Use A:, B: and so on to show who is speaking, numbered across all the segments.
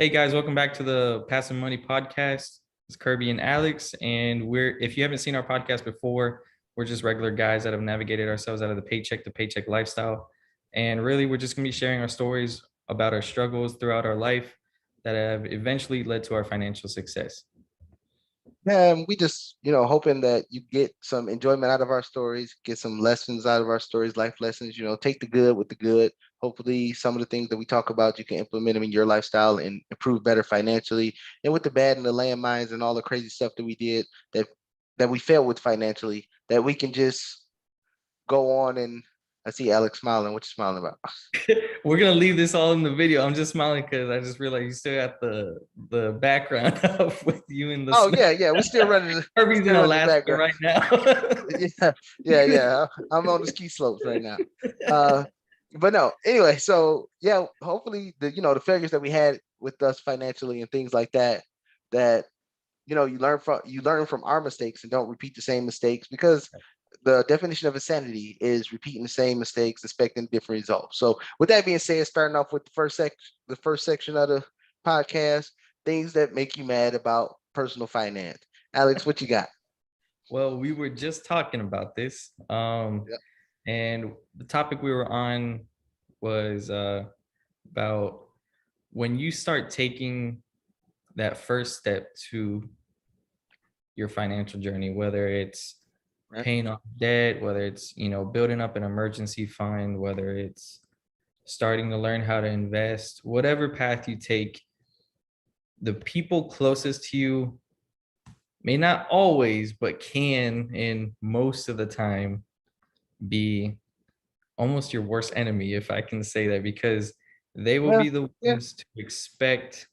A: Hey guys, welcome back to the Passive Money Podcast. It's Kirby and Alex, and if you haven't seen our podcast before, we're just regular guys that have navigated ourselves out of the paycheck to paycheck lifestyle. And really, we're just gonna be sharing our stories about our struggles throughout our life that have eventually led to our financial success.
B: Man, we just, hoping that you get some enjoyment out of our stories, get some lessons out of our stories, life lessons, take the good with the good. Hopefully, some of the things that we talk about, you can implement them in your lifestyle and improve better financially. And with the bad and the landmines and all the crazy stuff that we did that we failed with financially, that we can just go on and I see Alex smiling. What you smiling about?
A: We're gonna leave this all in the video. I'm just smiling because I just realized you still got the background up with you in the
B: Oh
A: snow.
B: yeah. We still running
A: Kirby's in
B: still running the
A: Alaska
B: background.
A: right now.
B: Yeah, yeah. I'm on the ski slopes right now. Uh, but no, anyway, so yeah, hopefully the failures that we had with us financially and things like that, that you learn from our mistakes and don't repeat the same mistakes because the definition of insanity is repeating the same mistakes, expecting different results. So with that being said, starting off with the first section of the podcast, things that make you mad about personal finance. Alex, what you got?
A: Well, we were just talking about this.
B: Yeah.
A: And the topic we were on was about when you start taking that first step to your financial journey, whether it's
B: Right.
A: paying off debt, whether it's, building up an emergency fund, whether it's starting to learn how to invest, whatever path you take, the people closest to you may not always, but can, in most of the time, be almost your worst enemy, if I can say that, because they will
B: Yeah.
A: be the
B: Yeah.
A: ones to expect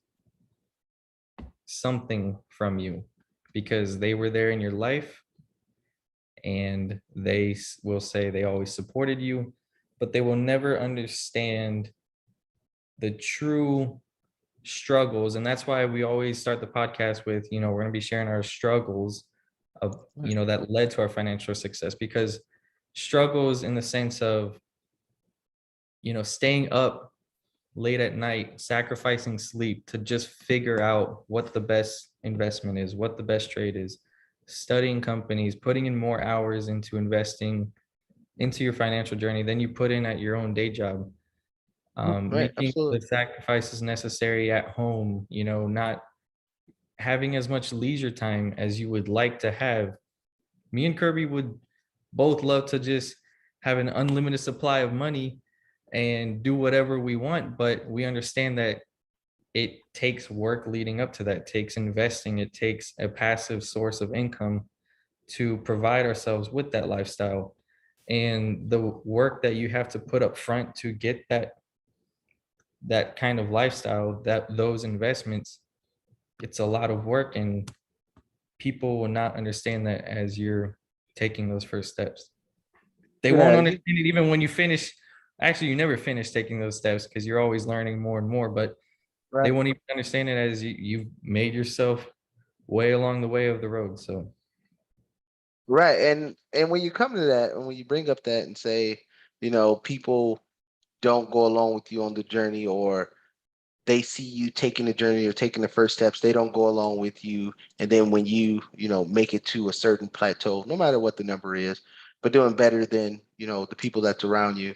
A: something from you because they were there in your life, and they will say they always supported you, but they will never understand the true struggles. And that's why we always start the podcast with, we're going to be sharing our struggles of, that led to our financial success, because struggles in the sense of, staying up late at night, sacrificing sleep to just figure out what the best investment is, what the best trade is, studying companies, putting in more hours into investing into your financial journey than you put in at your own day job.
B: Right.
A: Making the
B: Absolutely.
A: sacrifices necessary at home, not having as much leisure time as you would like to have. Me and Kirby would both love to just have an unlimited supply of money and do whatever we want, but we understand that it takes work leading up to that. It takes investing, it takes a passive source of income to provide ourselves with that lifestyle. And the work that you have to put up front to get that kind of lifestyle, that those investments, it's a lot of work, and people will not understand that as you're taking those first steps. They won't
B: Yeah.
A: understand it even when you finish. Actually, you never finish taking those steps because you're always learning more and more, but they
B: Right.
A: won't even understand it as you've made yourself way along the way of the road. So
B: Right. And when you come to that, and when you bring up that and say, people don't go along with you on the journey, or they see you taking the journey or taking the first steps, they don't go along with you. And then when you make it to a certain plateau, no matter what the number is, but doing better than, the people that's around you,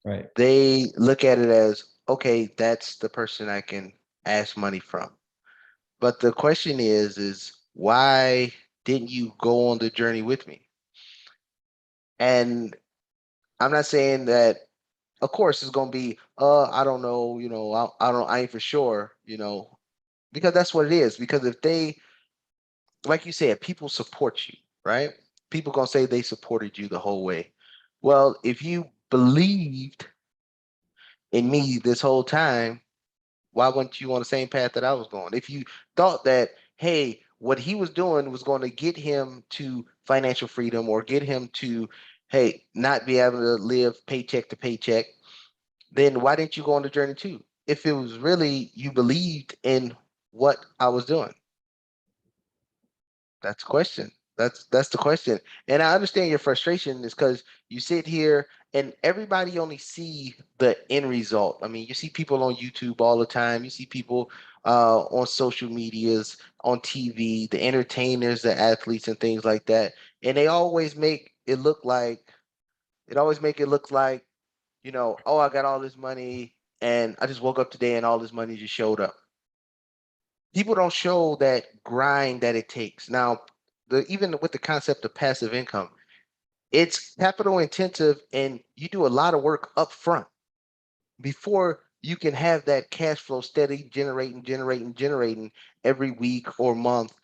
A: right.
B: they look at it as, okay, that's the person I can ask money from. But the question is why didn't you go on the journey with me? And I'm not saying that, of course, it's gonna be, I don't know, I ain't for sure, because that's what it is. Because if they, like you said, people support you, right? People gonna say they supported you the whole way. Well, if you believed in me this whole time, why weren't you on the same path that I was going? If you thought that, hey, what he was doing was going to get him to financial freedom or get him to, hey, not be able to live paycheck to paycheck, then why didn't you go on the journey too? If it was really you believed in what I was doing, that's the question. That's the question. And I understand your frustration is because you sit here and everybody only see the end result. I mean, you see people on YouTube all the time. You see people on social medias, on TV, the entertainers, the athletes, and things like that. And they always make it look like it always make it look like, oh, I got all this money and I just woke up today and all this money just showed up. People don't show that grind that it takes. Now, even with the concept of passive income, it's capital intensive and you do a lot of work up front before you can have that cash flow steady generating every week or month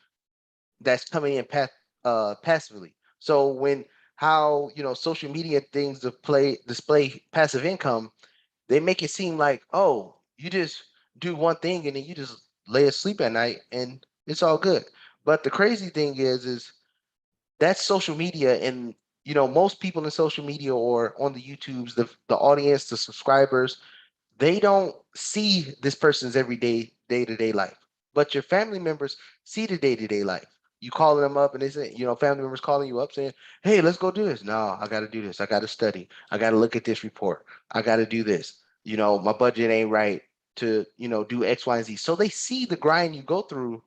B: that's coming in passively. So when how social media things display passive income, they make it seem like, oh, you just do one thing and then you just lay asleep at night and it's all good. But the crazy thing is that's social media, and most people in social media or on the YouTubes, the audience, the subscribers, they don't see this person's everyday day-to-day life. But your family members see the day-to-day life. You calling them up and they say, family members calling you up saying, hey, let's go do this. No, I gotta do this. I gotta study. I gotta look at this report. I gotta do this. My budget ain't right to, do X, Y, and Z. So they see the grind you go through,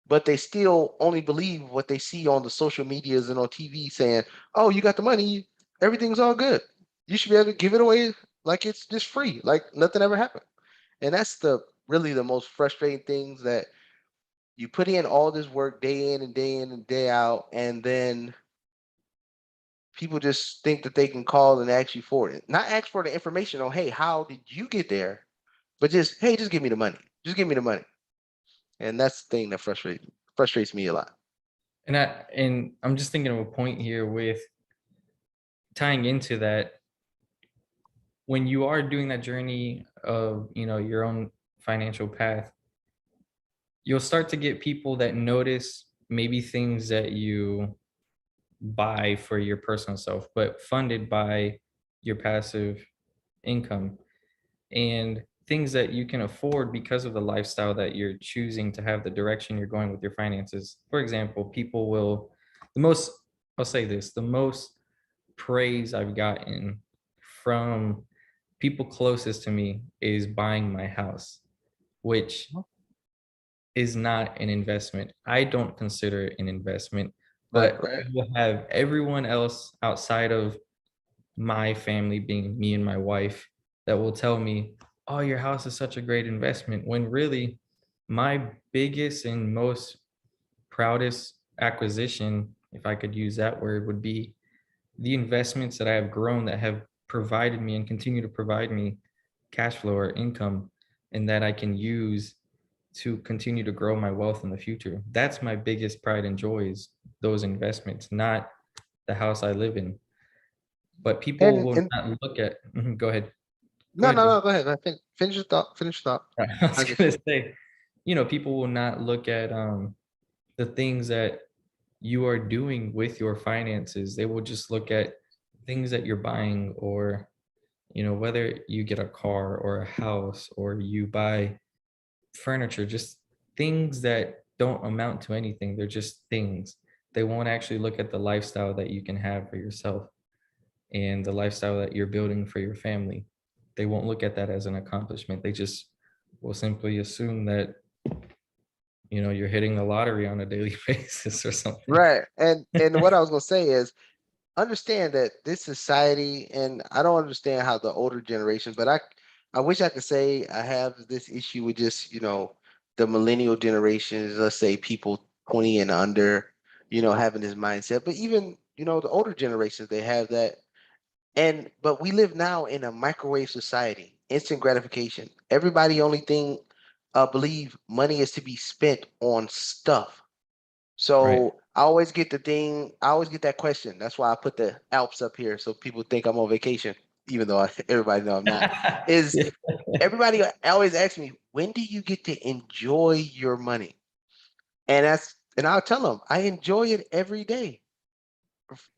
B: but they still only believe what they see on the social medias and on TV saying, "Oh, you got the money, everything's all good. You should be able to give it away like it's just free, like nothing ever happened." And that's the really the most frustrating things, that you put in all this work day in and day in and day out, and then people just think that they can call and ask you for it. Not ask for the information on, hey, how did you get there? But just, hey, just give me the money. Just give me the money. And that's the thing that frustrates me a lot.
A: And I'm just thinking of a point here with tying into that. When you are doing that journey of, your own financial path, you'll start to get people that notice maybe things that you buy for your personal self, but funded by your passive income, and things that you can afford because of the lifestyle that you're choosing to have, the direction you're going with your finances. For example, people will, the most, I'll say this, the most praise I've gotten from people closest to me is buying my house, which is not an investment. I don't consider it an investment,
B: Right,
A: but
B: right.
A: I will have everyone else outside of my family, being me and my wife, that will tell me, "Oh, your house is such a great investment," when really my biggest and most proudest acquisition, if I could use that word, would be the investments that I have grown that have provided me and continue to provide me cash flow or income, and that I can use to continue to grow my wealth in the future. That's my biggest pride and joy, is those investments, not the house I live in. But people will
B: And
A: not look at, go ahead. Go
B: no,
A: ahead,
B: no,
A: bro.
B: no. Go ahead. Finish your thought. Finish your thought.
A: I was
B: I just
A: gonna say, people will not look at the things that you are doing with your finances. They will just look at things that you're buying, or whether you get a car or a house or you buy furniture, just things that don't amount to anything. They're just things. They won't actually look at the lifestyle that you can have for yourself and the lifestyle that you're building for your family. They won't look at that as an accomplishment. They just will simply assume that, you're hitting the lottery on a daily basis or something.
B: right. And what I was gonna say is, understand that this society, and I don't understand how the older generation, but I wish I could say I have this issue with just, the millennial generations, let's say people 20 and under, having this mindset. But even, the older generations, they have that. And but we live now in a microwave society, instant gratification. Everybody only thing believe money is to be spent on stuff.
A: Right.
B: So I always get that question. That's why I put the Alps up here so people think I'm on vacation, even though everybody know I'm not. Is
A: Yeah.
B: everybody always asks me, when do you get to enjoy your money? And I'll tell them I enjoy it every day.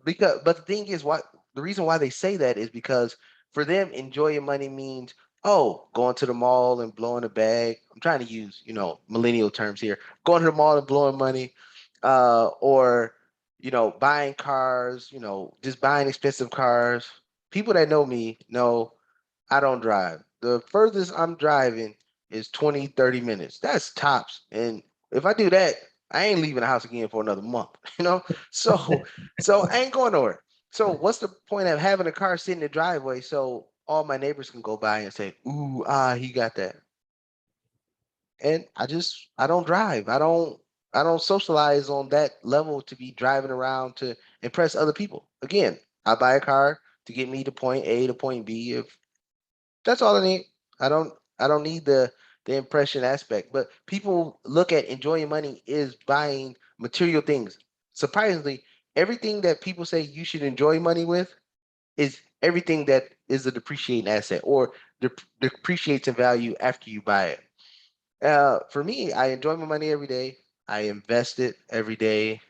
B: Because but the thing is, what the reason why they say that is because for them enjoying money means, oh, going to the mall and blowing a bag. I'm trying to use, millennial terms here. Going to the mall and blowing money, or buying cars, just buying expensive cars. People that know me know I don't drive. The furthest I'm driving is 20, 30 minutes. That's tops. And if I do that, I ain't leaving the house again for another month, you know? So so I ain't going nowhere. So what's the point of having a car sit in the driveway so all my neighbors can go by and say, ooh, he got that. And I don't drive. I don't socialize on that level to be driving around to impress other people. Again, I buy a car to get me to point A to point B. If that's all I need. I don't need the impression aspect. But people look at enjoying money is buying material things. Surprisingly, everything that people say you should enjoy money with is everything that is a depreciating asset or depreciates in value after you buy it. For me, I enjoy my money every day. I invest it every day.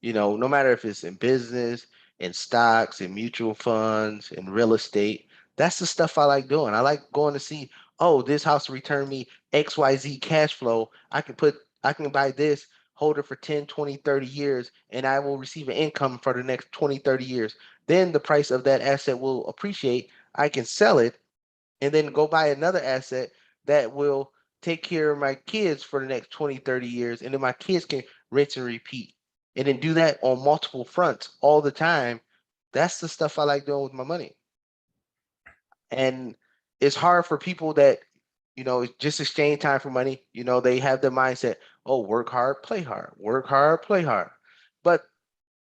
B: You know, no matter if it's in business, in stocks, in mutual funds, in real estate. That's the stuff I like doing. I like going to see, oh, this house will return me XYZ cash flow. I can buy this, hold it for 10, 20, 30 years, and I will receive an income for the next 20, 30 years. Then the price of that asset will appreciate. I can sell it and then go buy another asset that will take care of my kids for the next 20, 30 years. And then my kids can rinse and repeat. And then do that on multiple fronts all the time. That's the stuff I like doing with my money. And it's hard for people that, just exchange time for money. They have the mindset, oh, work hard, play hard, work hard, play hard. But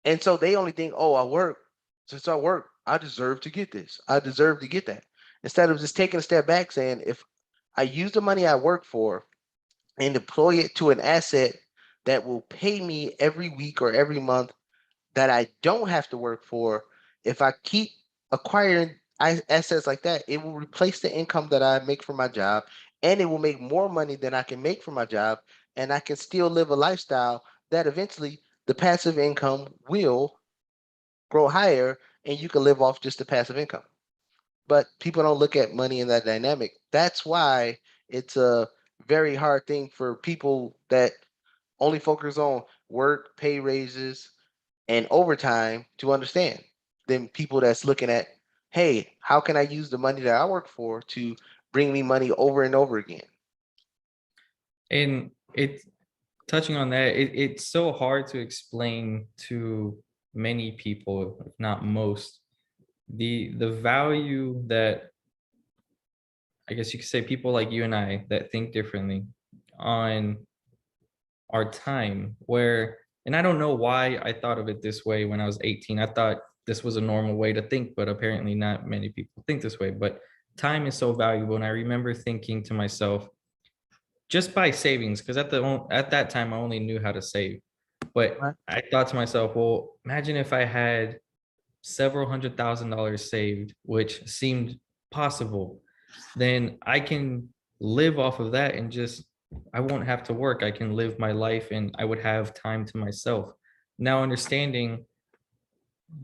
B: and so they only think, oh, I work. Since I work, I deserve to get this. I deserve to get that. Instead of just taking a step back saying, if I use the money I work for and deploy it to an asset that will pay me every week or every month that I don't have to work for, if I keep acquiring assets like that, it will replace the income that I make from my job and it will make more money than I can make from my job. And I can still live a lifestyle that eventually the passive income will grow higher and you can live off just the passive income. But people don't look at money in that dynamic. That's why it's a very hard thing for people that only focus on work, pay raises, and overtime to understand than people that's looking at, hey, how can I use the money that I work for to bring me money over and over again?
A: And it touching on that, it's so hard to explain to many people, if not most, the value that I guess you could say people like you and I that think differently on our time. Where, and I don't know why I thought of it this way when I was 18. I thought this was a normal way to think, but apparently not many people think this way. But time is so valuable, and I remember thinking to myself, just by savings, because at that time I only knew how to save. But
B: Right.
A: I thought to myself, well, imagine if I had several $100,000 saved, which seemed possible, then I can live off of that and just, I won't have to work. I can live my life and I would have time to myself. Now, understanding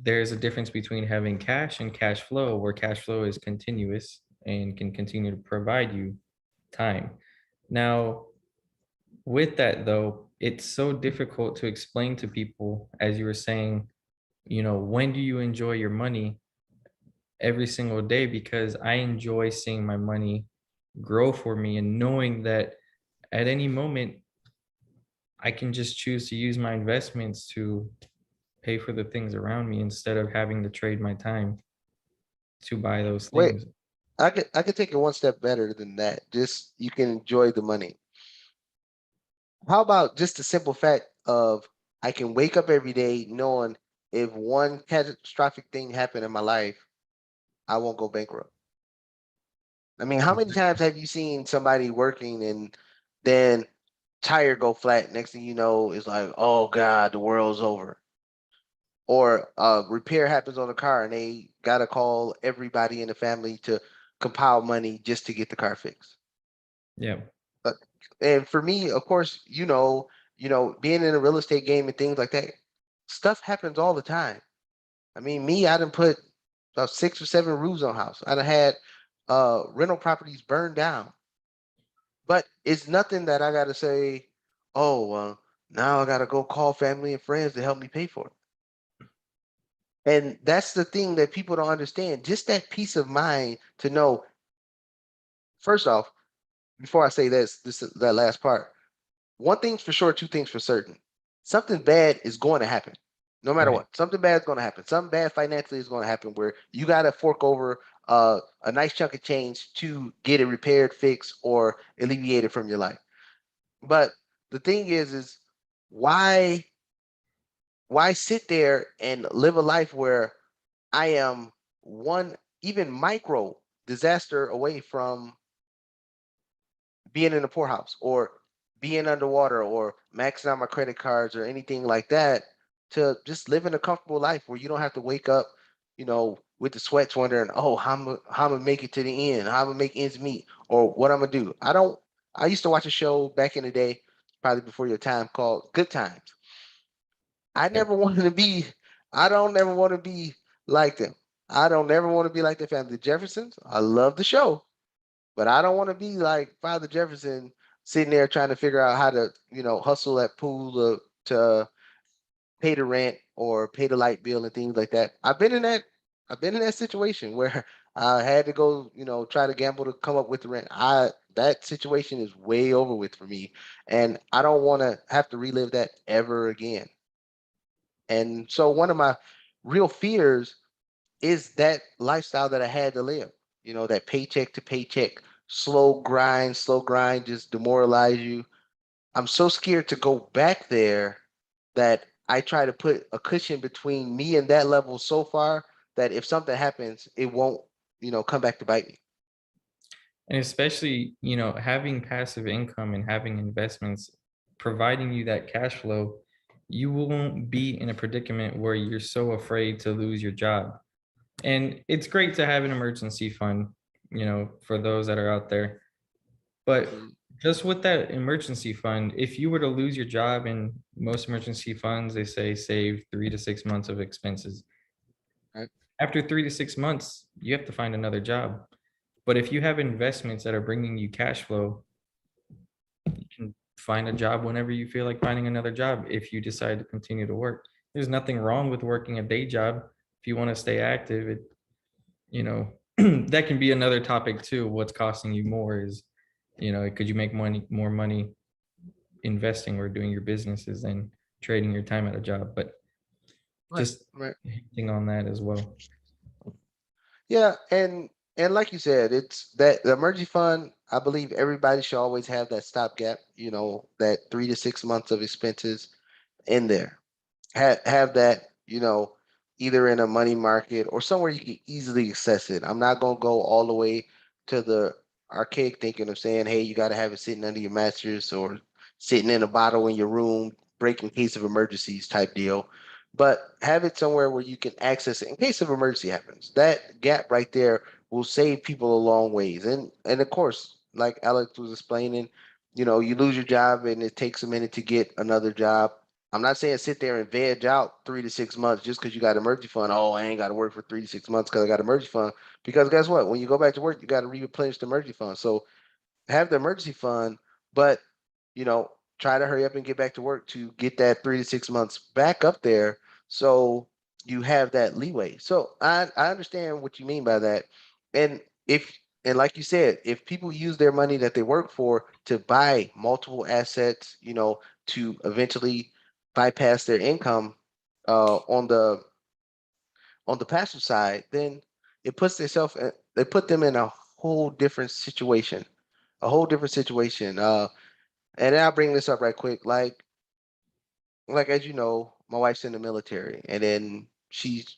A: there's a difference between having cash and cash flow, where cash flow is continuous and can continue to provide you time. Now, with that though, it's so difficult to explain to people, as you were saying, when do you enjoy your money? Every single day, because I enjoy seeing my money grow for me and knowing that at any moment I can just choose to use my investments to pay for the things around me instead of having to trade my time to buy those
B: Wait,
A: things.
B: I could take it one step better than that. Just you can enjoy the money. How about just the simple fact of I can wake up every day knowing if one catastrophic thing happened in my life, I won't go bankrupt. I mean, how many times have you seen somebody working and then tire go flat? Next thing you know, it's like, oh God, the world's over. Or repair happens on the car and they gotta call everybody in the family to compile money just to get the car fixed.
A: Yeah.
B: Uh, and for me, of course, being in a real estate game and things like that, stuff happens all the time. I mean, me, I done put about 6 or 7 roofs on house. I done had rental properties burned down. But it's nothing that I gotta say, oh, well, now I gotta go call family and friends to help me pay for it. And that's the thing that people don't understand. Just that peace of mind to know, first off, before I say this that last part, one thing's for sure, two things for certain. Something bad is going to happen. No matter
A: Right.
B: what, something bad is going to happen. Something bad financially is going to happen where you got to fork over a nice chunk of change to get it repaired, fixed, or alleviated from your life. But the thing is why why sit there and live a life where I am one even micro disaster away from being in a poorhouse or being underwater or maxing out my credit cards or anything like that, to just living a comfortable life where you don't have to wake up, with the sweats wondering, oh, how I'm gonna make it to the end, how I'm gonna make ends meet, or what I'm gonna do. I used to watch a show back in the day, probably before your time, called Good Times. I
A: Yep.
B: never wanted to be, I don't never want to be like them. I don't never want to be like the family. The Jeffersons, I love the show, but I don't want to be like Father Jefferson sitting there trying to figure out how to, hustle at pool to pay the rent or pay the light bill and things like that. I've been in that situation where I had to go, try to gamble to come up with the rent. I That situation is way over with for me, and I don't want to have to relive that ever again. And so one of my real fears is that lifestyle that I had to live. That paycheck to paycheck, slow grind just demoralize you. I'm so scared to go back there that I try to put a cushion between me and that level so far that if something happens, it won't, come back to bite me.
A: And especially, having passive income and having investments providing you that cash flow, you won't be in a predicament where you're so afraid to lose your job. And it's great to have an emergency fund, for those that are out there. But
B: Mhm.
A: just with that emergency fund, if you were to lose your job, in most emergency funds, they say save 3 to 6 months of expenses.
B: Right.
A: After 3 to 6 months, you have to find another job. But if you have investments that are bringing you cash flow, you can find a job whenever you feel like finding another job if you decide to continue to work. There's nothing wrong with working a day job if you want to stay active. You know, that can be another topic too. What's costing you more is, could you make more money investing or doing your businesses than trading your time at a job? But
B: Right.
A: just
B: Right.
A: hinting on that as well.
B: Yeah, and like you said, it's that the emergency fund. I believe everybody should always have that stopgap. That 3 to 6 months of expenses in there. Have that, either in a money market or somewhere you can easily access it. I'm not gonna go all the way to the archaic thinking of saying, hey, you got to have it sitting under your mattress or sitting in a bottle in your room, break in case of emergencies type deal. But have it somewhere where you can access it in case of emergency happens. That gap right there will save people a long ways. And of course, like Alex was explaining, you lose your job and it takes a minute to get another job. I'm not saying sit there and veg out 3 to 6 months just because you got emergency fund. Oh, I ain't got to work for 3 to 6 months because I got emergency fund. Because guess what? When you go back to work, you got to replenish the emergency fund. So have the emergency fund, but you know, try to hurry up and get back to work to get that 3 to 6 months back up there so you have that leeway. So I understand what you mean by that. And if and like you said, if people use their money that they work for to buy multiple assets, to eventually bypass their income on the passive side, then they put them in a whole different situation, a whole different situation. And I'll bring this up right quick. Like as you know, my wife's in the military, and then she's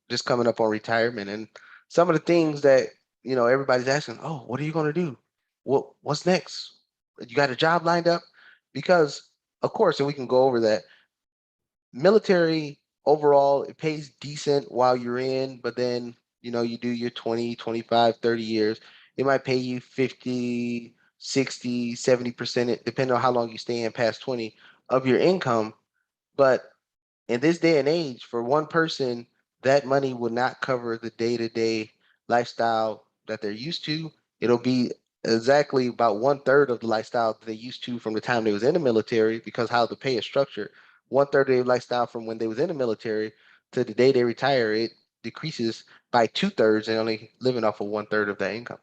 B: just coming up on retirement, and some of the things that everybody's asking, oh, what are you going to do? What's next? You got a job lined up? Because of course, and we can go over that, military overall it pays decent while you're in, but then you do your 20, 25, 30 years, it might pay you 50, 60, 70%, depending on how long you stay in past 20 of your income. But in this day and age, for one person, that money will not cover the day-to-day lifestyle that they're used to. It'll be exactly about one third of the lifestyle that they used to from the time they was in the military, because how the pay is structured. One third of their lifestyle from when they was in the military to the day they retire, it decreases by two thirds and only living off of one third of that income.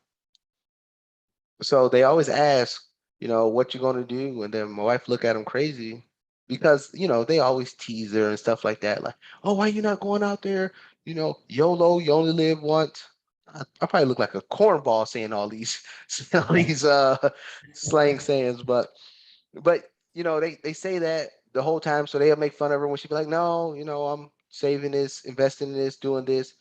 B: So they always ask, what you gonna do, and then my wife look at them crazy because they always tease her and stuff like that, like, oh, why you not going out there? YOLO, you only live once. I probably look like a cornball saying all these saying all these slang sayings, but they say that the whole time, so they'll make fun of her when she be like, no, I'm saving this, investing in this, doing this,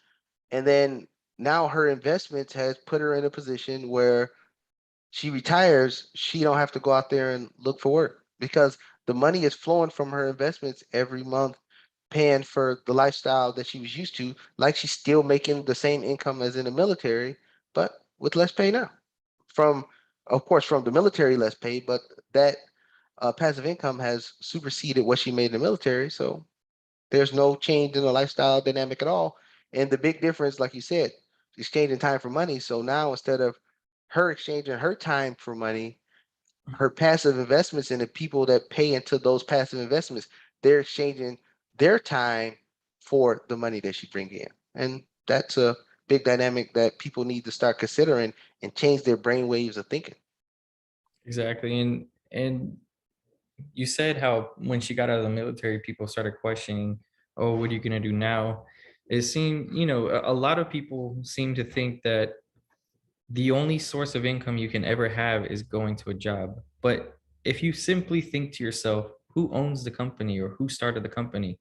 B: and then now her investments has put her in a position where she retires, she don't have to go out there and look for work because the money is flowing from her investments every month, paying for the lifestyle that she was used to, like she's still making the same income as in the military, but with less pay now. From, of course, from the military, less pay, but that passive income has superseded what she made in the military. So there's no change in the lifestyle dynamic at all. And the big difference, like you said, exchanging time for money. So now instead of her exchanging her time for money, her passive investments and the people that pay into those passive investments, they're exchanging their time for the money that she bring in. And that's a big dynamic that people need to start considering and change their brain waves of thinking.
A: Exactly. And you said how when she got out of the military, people started questioning, "Oh, what are you going to do now?" It seemed, a lot of people seem to think that the only source of income you can ever have is going to a job. But if you simply think to yourself, who owns the company or who started the company?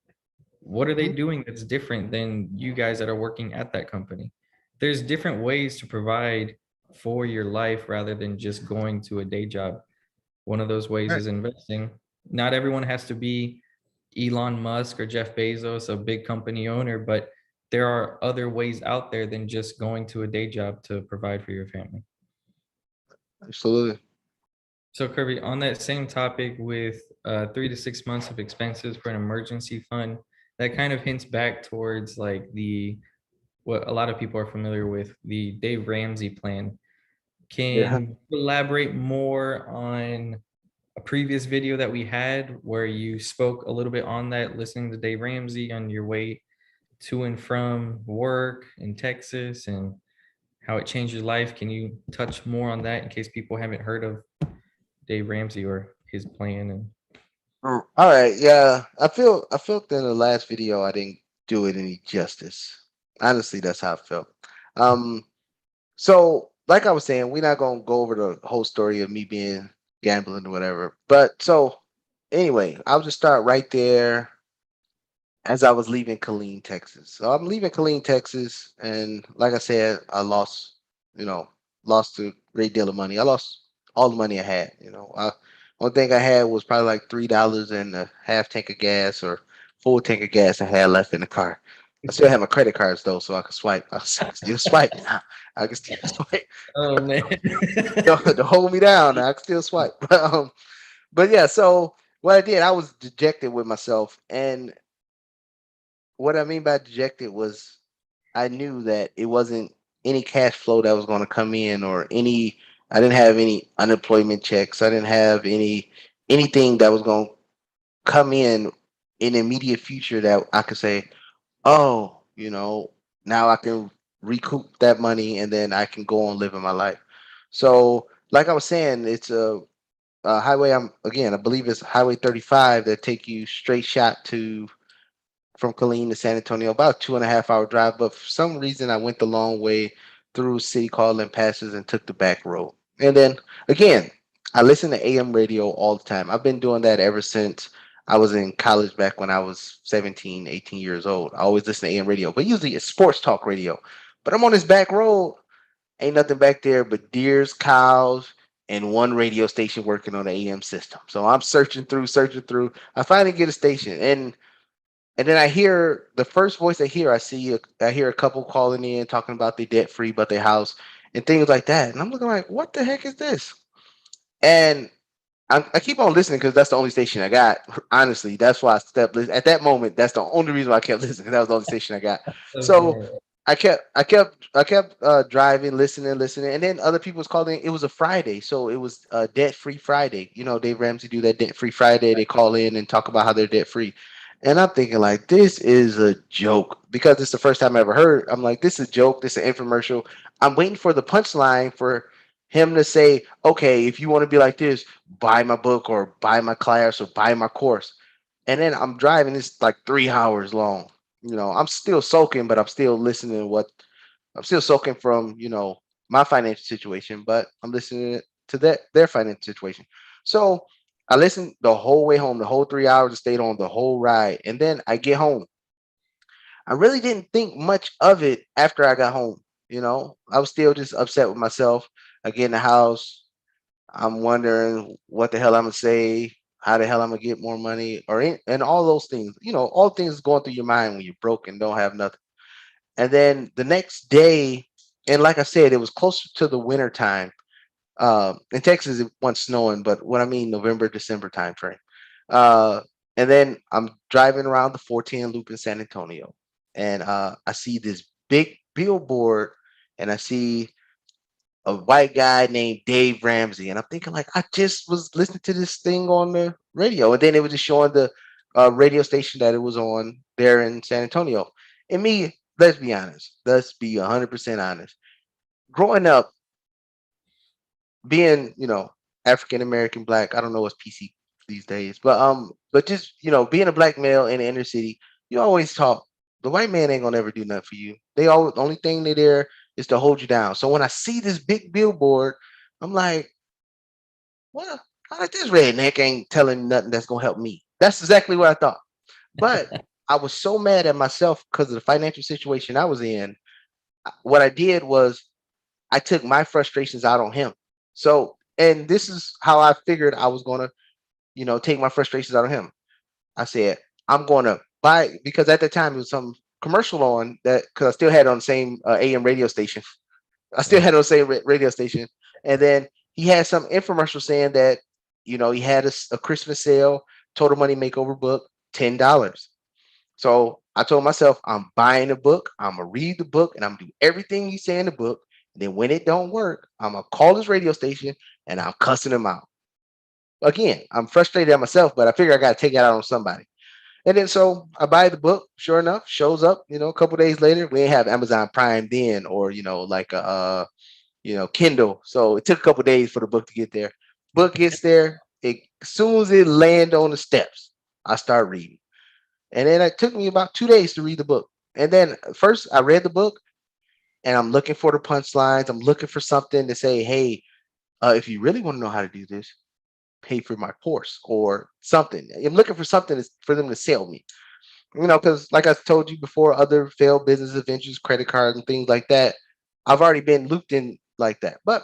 A: What are they
B: Mhm.
A: doing that's different than you guys that are working at that company? There's different ways to provide for your life rather than just going to a day job. One of those ways
B: Right.
A: is investing. Not everyone has to be Elon Musk or Jeff Bezos, a big company owner, but there are other ways out there than just going to a day job to provide for your family.
B: Absolutely.
A: So, Kirby, on that same topic with 3 to 6 months of expenses for an emergency fund, that kind of hints back towards like the what a lot of people are familiar with, the Dave Ramsey plan.
B: Yeah.
A: Can you elaborate more on a previous video that we had where you spoke a little bit on that, listening to Dave Ramsey on your way to and from work in Texas and how it changed your life? Can you touch more on that in case people haven't heard of Dave Ramsey or his plan? And
B: All right, yeah. I felt in the last video I didn't do it any justice. Honestly, that's how I felt. Um, so like I was saying, we're not gonna go over the whole story of me being gambling or whatever. But so anyway, I'll just start right there as I was leaving Killeen, Texas. So I'm leaving Killeen, Texas, and like I said, I lost, you know, lost a great deal of money. I lost all the money I had. One thing I had was probably like $3 and a half tank of gas or full tank of gas I had left in the car. I still have my credit cards though, so I could swipe. I can still swipe now. I can still swipe.
A: oh man.
B: To hold me down, I can still swipe. But yeah, so what I did, I was dejected with myself, and what I mean by dejected was I knew that it wasn't any cash flow that was going to come in or any. I didn't have any unemployment checks. I didn't have anything that was going to come in the immediate future that I could say, oh, now I can recoup that money and then I can go on living my life. So, like I was saying, it's a highway. I believe it's Highway 35 that take you straight shot to from Killeen to San Antonio, about 2.5 hour drive. But for some reason, I went the long way through city calling passes and took the back road. And then again, I listen to AM radio all the time. I've been doing that ever since I was in college back when I was 17, 18 years old. I always listen to AM radio, but usually it's sports talk radio. But I'm on this back road, ain't nothing back there but deers, cows, and one radio station working on the AM system. So I'm searching through, searching through. I finally get a station, and then I hear the first voice I hear. I hear a couple calling in talking about they debt free, but their house and things like that. And I'm looking like, what the heck is this? And I keep on listening because that's the only station I got. Honestly, that's why I stepped. At that moment, that's the only reason why I kept listening. 'Cause that was the only station I got. So
A: Okay.
B: I kept driving, listening, listening, and then other people was calling. It was a Friday, so it was debt free Friday. Dave Ramsey do that debt free Friday. They call in and talk about how they're debt free, and I'm thinking like this is a joke because it's the first time I ever heard. I'm like, this is a joke. This is an infomercial. I'm waiting for the punchline for him to say, okay, if you want to be like this, buy my book or buy my class or buy my course. And then I'm driving, it's like 3 hours long. I'm still soaking, but I'm still listening to what I'm still soaking from, my financial situation, but I'm listening to their financial situation. So I listened the whole way home, the whole 3 hours. I stayed on the whole ride. And then I get home. I really didn't think much of it after I got home. I was still just upset with myself. I get in the house. I'm wondering what the hell I'm gonna say, how the hell I'm gonna get more money, and all those things. All things going through your mind when you're broke and don't have nothing. And then the next day, and like I said, it was closer to the winter time. In Texas, it wasn't snowing, but what I mean, November, December time frame. Uh, and then I'm driving around the 14 loop in San Antonio, and I see this big billboard, and I see a white guy named Dave Ramsey, and I'm thinking like I just was listening to this thing on the radio, and then it was just showing the radio station that it was on there in San Antonio. And me, let's be honest, let's be 100% honest. Growing up, being African American black, I don't know what's PC these days, but just being a black male in the inner city, you always talk. The white man ain't gonna ever do nothing for you. They all the only thing they there is to hold you down. So when I see this big billboard, I'm like, well, how like this redneck ain't telling me nothing that's gonna help me. That's exactly what I thought. But I was so mad at myself because of the financial situation I was in. What I did was I took my frustrations out on him. So, and this is how I figured I was gonna, take my frustrations out on him. I said, I'm gonna buy because at the time it was some commercial on that because I still had it on the same AM radio station. I still
A: Right.
B: had it on the same radio station, and then he had some infomercial saying that he had a Christmas sale, total money makeover book, $10. So I told myself, I'm buying the book, I'm gonna read the book, and I'm gonna do everything he say in the book. And then when it don't work, I'm gonna call his radio station and I'm cussing him out. Again, I'm frustrated at myself, but I figure I gotta take it out on somebody. And then so I buy the book. Sure enough, shows up. A couple days later, we ain't have Amazon Prime then, or like a Kindle. So it took a couple days for the book to get there. Book gets there. As soon as it land on the steps, I start reading. And then it took me about 2 days to read the book. And then first I read the book and I'm looking for the punchlines. I'm looking for something to say, hey, if you really want to know how to do this, pay for my course or something. I'm looking for something for them to sell me. Because like I told you before, other failed business adventures, credit cards, and things like that, I've already been looped in like that. But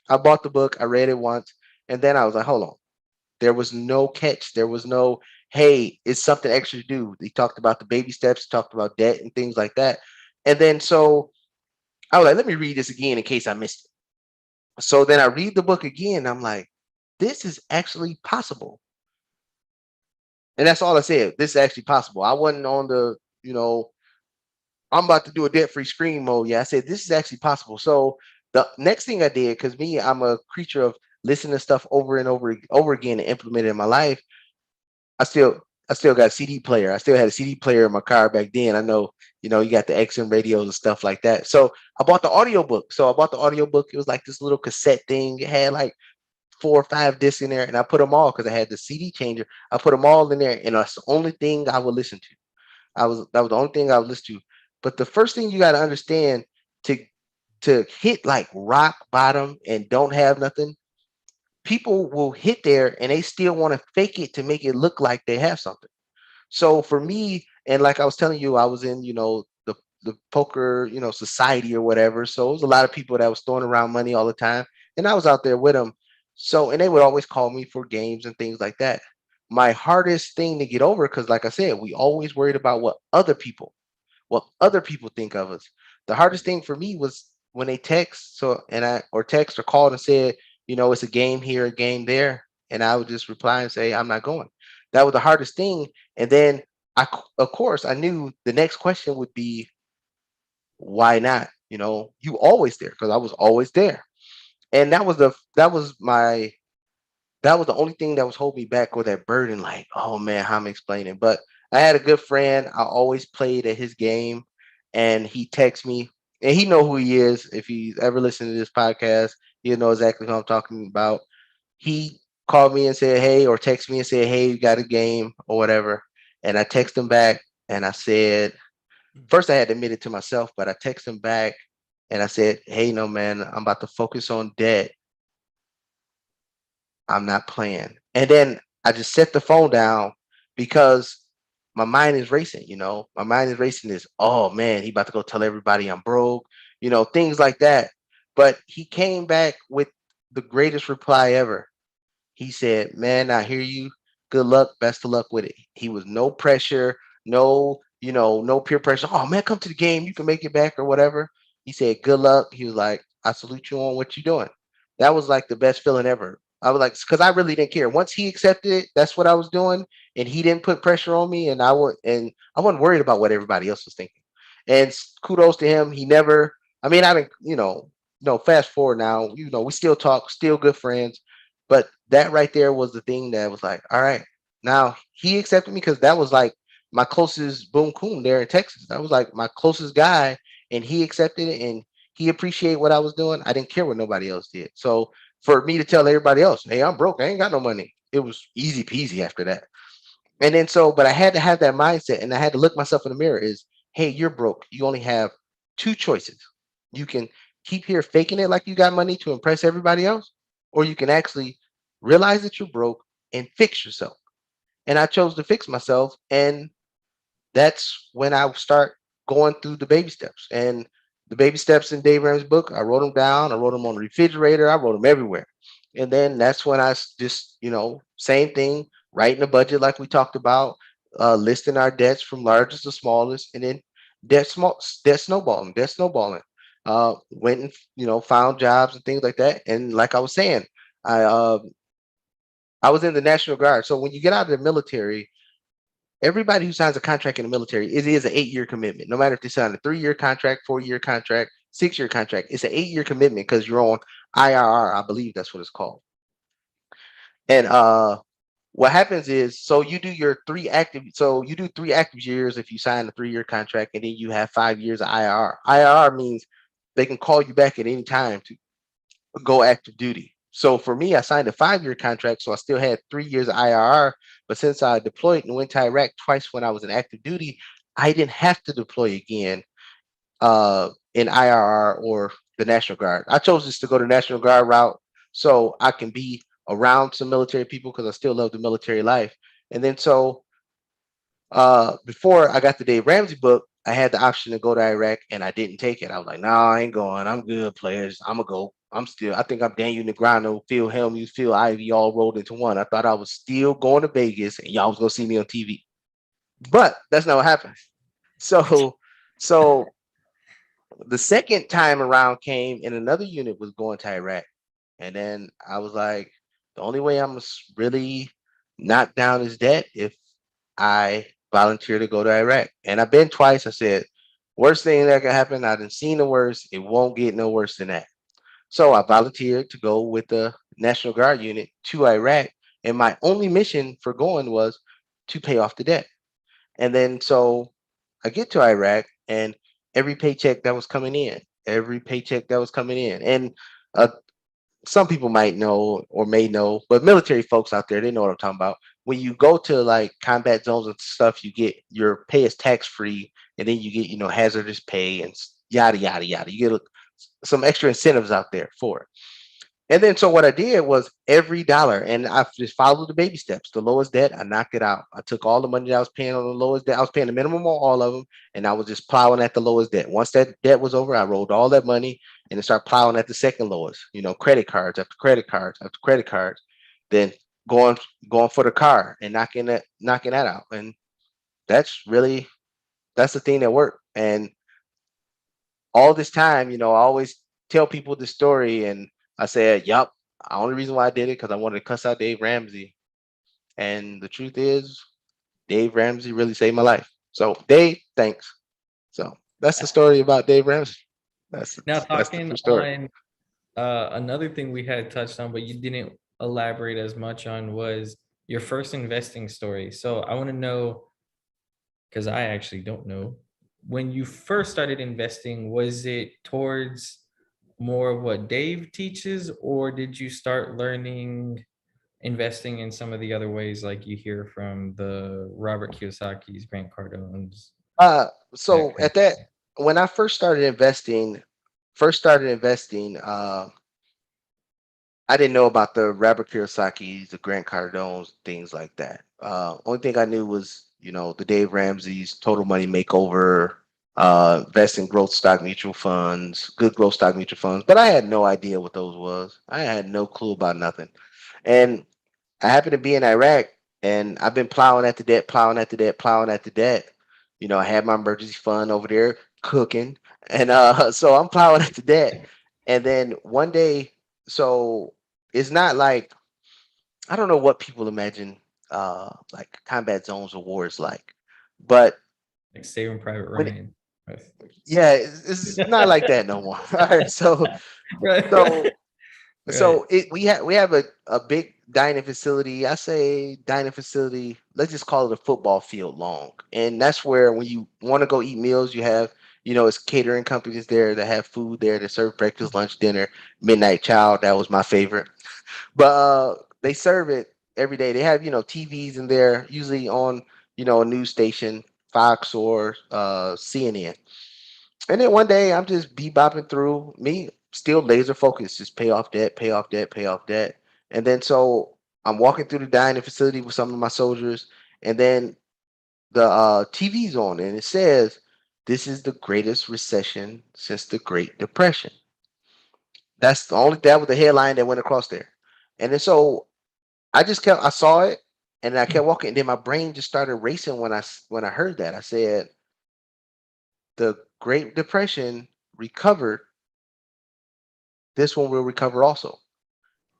B: I bought the book, I read it once, and then I was like, hold on. There was no catch. There was no, hey, it's something extra to do. He talked about the baby steps, talked about debt and things like that. And then so I was like, let me read this again in case I missed it. So then I read the book again. I'm like, this is actually possible. And that's all I said. This is actually possible. I wasn't on the, I'm about to do a debt free screen mode. Yeah, I said, this is actually possible. So the next thing I did, because me, I'm a creature of listening to stuff over and over again and implement it in my life. I still I still got a CD player. I still had a CD player in my car back then. I know, you got the XM radios and stuff like that. So I bought the audiobook. So I bought the audiobook. It was like this little cassette thing. It had like 4 or 5 discs in there, and I put them all because I had the CD changer. I put them all in there, and that's the only thing I would listen to. That was the only thing I would listen to. But the first thing you got to understand to hit like rock bottom and don't have nothing, people will hit there and they still want to fake it to make it look like they have something. So for me, and like I was telling you, I was in, the poker, society or whatever. So it was a lot of people that was throwing around money all the time. And I was out there with them. So, and they would always call me for games and things like that. My hardest thing to get over, because like I said, we always worried about what other people think of us. The hardest thing for me was when they text, or text or called and said, it's a game here, a game there, and I would just reply and say, I'm not going. That was the hardest thing. And then of course, I knew the next question would be, why not? You always there because I was always there, and that was the only thing that was holding me back with that burden. Like, oh man, how am I explaining? But I had a good friend. I always played at his game, and he texts me, and he know who he is. If he's ever listened to this podcast, He'll know exactly who I'm talking about. He called me and said, "Hey," or text me and said, "Hey, you got a game or whatever." And I text him back and I said, first I had to admit it to myself, but I text him back and I said, "Hey, no man, I'm about to focus on debt. I'm not playing." And then I just set the phone down because my mind is racing, My mind is racing is, oh man, he about to go tell everybody I'm broke, things like that. But he came back with the greatest reply ever. He said, "Man, I hear you. Good luck. Best of luck with it." He was no pressure, no peer pressure. "Oh man, come to the game. You can make it back or whatever." He said, "Good luck." He was like, "I salute you on what you're doing." That was like the best feeling ever. I was like, because I really didn't care. Once he accepted it, that's what I was doing, and he didn't put pressure on me, and I wasn't worried about what everybody else was thinking. And kudos to him. He never. I mean, I didn't. No. Fast forward now. We still talk, still good friends, but that right there was the thing that was like, all right, now he accepted me because that was like my closest boom coon there in Texas. That was like my closest guy, and he accepted it and he appreciated what I was doing. I didn't care what nobody else did. So for me to tell everybody else, "Hey, I'm broke. I ain't got no money," it was easy peasy after that. And then but I had to have that mindset and I had to look myself in the mirror is, hey, you're broke. You only have two choices. You can keep here faking it like you got money to impress everybody else, or you can actually realize that you're broke and fix yourself. And I chose to fix myself. And that's when I start going through the baby steps. And the baby steps in Dave Ramsey's book, I wrote them down. I wrote them on the refrigerator. I wrote them everywhere. And then that's when just, same thing, writing a budget like we talked about, listing our debts from largest to smallest, and then debt snowballing. Went and found jobs and things like that. And like I was saying, I uh, I was in the National Guard. So when you get out of the military, everybody who signs a contract in the military, it is an 8-year commitment. No matter if they sign a 3-year contract, 4-year contract, 6-year contract, it's an 8-year commitment because you're on IRR. I believe that's what it's called. And what happens is, so you do 3 active years if you sign a 3-year contract, and then you have 5 years of IRR. IRR means they can call you back at any time to go active duty. So for me, I signed a 5-year contract, so I still had 3 years of IRR. But since I deployed and went to Iraq twice when I was in active duty, I didn't have to deploy again in IRR or the National Guard. I chose just to go the National Guard route so I can be around some military people because I still love the military life. And then before I got the Dave Ramsey book, I had the option to go to Iraq and I didn't take it. I was like, "Nah, I ain't going. I'm good, players. I'm gonna go. I think I'm Daniel Negreanu, Phil Hellmuth, Phil Ivey all rolled into one. I thought I was still going to Vegas and y'all was gonna see me on TV. But that's not what happened. So so the second time around came and another unit was going to Iraq. And then I was like, the only way I'm really knock down his debt if I volunteer to go to Iraq. And I've been twice. I said, worst thing that can happen, I done seen the worst. It won't get no worse than that. So I volunteered to go with the National Guard unit to Iraq. And my only mission for going was to pay off the debt. And then so I get to Iraq and every paycheck that was coming in, every paycheck that was coming in. And uh, some people might know or may know, but military folks out there, they know what I'm talking about. When you go to like combat zones and stuff, you get your pay is tax free, and then you get hazardous pay and yada yada yada. You get some extra incentives out there for it. And then so what I did was every dollar, and I just followed the baby steps. The lowest debt, I knocked it out. I took all the money that I was paying on the lowest debt. I was paying the minimum on all of them, and I was just plowing at the lowest debt. Once that debt was over, I rolled all that money and then started plowing at the second lowest. Credit cards after credit cards after credit cards. Then going going for the car and knocking that out. And that's the thing that worked. And all this time, I always tell people the story, and I said, "Yup, the only reason why I did it because I wanted to cuss out Dave Ramsey." And the truth is, Dave Ramsey really saved my life. So, Dave, thanks. So that's the story about Dave Ramsey. That's
A: Now
B: that's the
A: talking
B: true story.
A: on another thing we had touched on, but you didn't elaborate as much on was your first investing story. So I want to know, because I actually don't know, when you first started investing, was it towards more of what Dave teaches, or did you start learning investing in some of the other ways like you hear from the Robert Kiyosaki's, Grant Cardone's,
B: Uh,
A: that
B: so
A: kind
B: at
A: of
B: that
A: thing?
B: when I first started investing, I didn't know about the Robert Kiyosaki's, the Grant Cardone's, things like that. Only thing I knew was, the Dave Ramsey's Total Money Makeover, invest in growth stock mutual funds, good growth stock mutual funds. But I had no idea what those was. I had no clue about nothing. And I happened to be in Iraq, and I've been plowing at the debt, plowing at the debt, plowing at the debt. I had my emergency fund over there cooking, and so I'm plowing at the debt. And then one day, so it's not like I don't know what people imagine like combat zones or wars like, but
A: Like Saving Private
B: when
A: Ryan. With-
B: yeah, it's not like that no more. All right,
A: right,
B: so
A: right.
B: we have a big dining facility. I say dining facility. Let's just call it a football field long, and that's where when you want to go eat meals, you have it's catering companies there that have food there that serve breakfast, lunch, dinner, midnight child. That was my favorite, but they serve it every day. They have TVs in there, usually on a news station, Fox or CNN. And then one day I'm just bebopping through, me still laser focused, just pay off debt, pay off debt, pay off debt. And then so I'm walking through the dining facility with some of my soldiers, and then the TV's on, and it says, "This is the greatest recession since the Great Depression." That was the headline that went across there. And then so I saw it, and then I kept walking, and then my brain just started racing when I heard that. I said, "The Great Depression recovered. This one will recover also."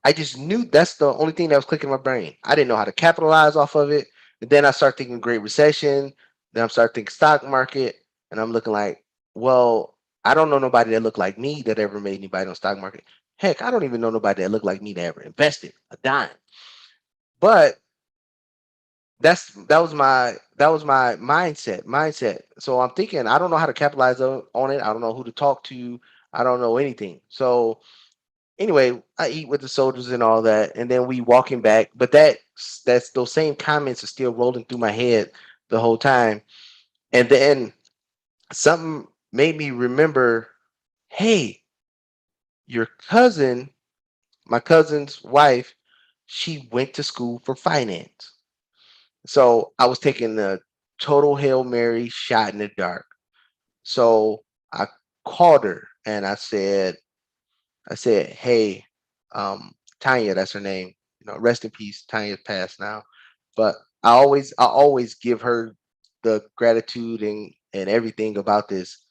B: I just knew that's the only thing that was clicking in my brain. I didn't know how to capitalize off of it. And then I start thinking Great Recession. Then I'm start thinking stock market, and I'm looking like, well, I don't know nobody that looked like me that ever made anybody on stock market. Heck, I don't even know nobody that looked like me that ever invested a dime. But that was my mindset. So I'm thinking I don't know how to capitalize on it. I don't know who to talk to. I don't know anything. So anyway, I eat with the soldiers and all that, and then we walking back. But that's those same comments are still rolling through my head the whole time. And then something made me remember, hey, your cousin, my cousin's wife, she went to school for finance. So I was taking the total Hail Mary shot in the dark. So I called her and I said, "Hey, Tanya, that's her name. Rest in peace. Tanya's passed now, but I always give her the gratitude and everything about this.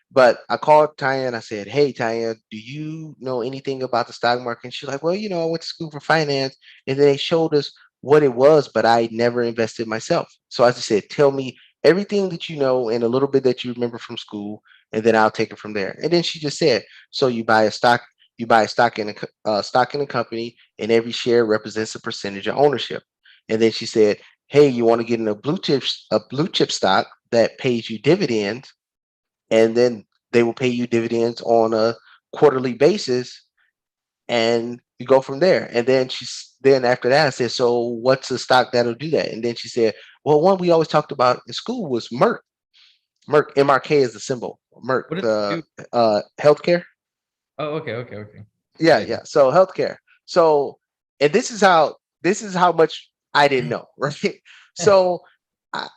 B: But I called Tanya and I said, "Hey, Tanya, do you know anything about the stock market?" And she's like, "Well, I went to school for finance, and then they showed us what it was, but I never invested myself." So I just said, "Tell me everything that you know and a little bit that you remember from school, and then I'll take it from there." And then she just said, "So you buy a stock in a company, and every share represents a percentage of ownership." And then she said, "Hey, you want to get in a blue chip stock that pays you dividends, and then they will pay you dividends on a quarterly basis, and you go from there." And then after that, I said, "So what's the stock that'll do that?" And then she said, "Well, one we always talked about in school was Merck. Merck, MRK is the symbol. Merck,
A: What does it
B: the
A: do?
B: healthcare."
A: Oh, okay, okay, okay.
B: Yeah,
A: Yeah, yeah.
B: yeah. So healthcare. So, and this is how much I didn't know, right? So, I,